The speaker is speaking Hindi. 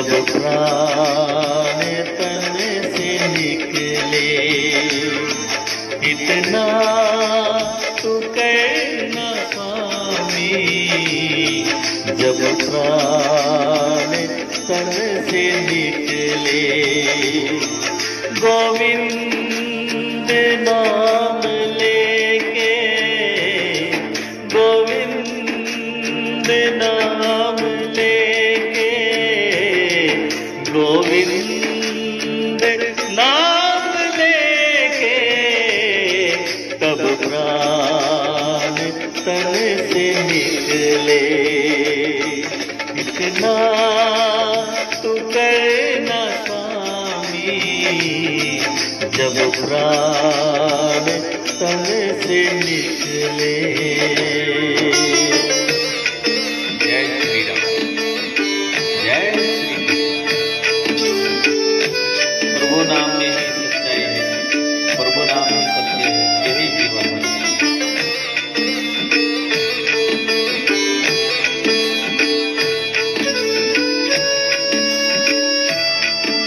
जब प्राण तन से निकले, इतना तो करना स्वामी, जब प्राण तन से निकले। गोविंद नाम लेके, गोविंद नाम लेके, गोविंद नाम लेके, तब प्राण तन से निकले। इतना तो करना स्वामी, जब प्राण तन से निकले।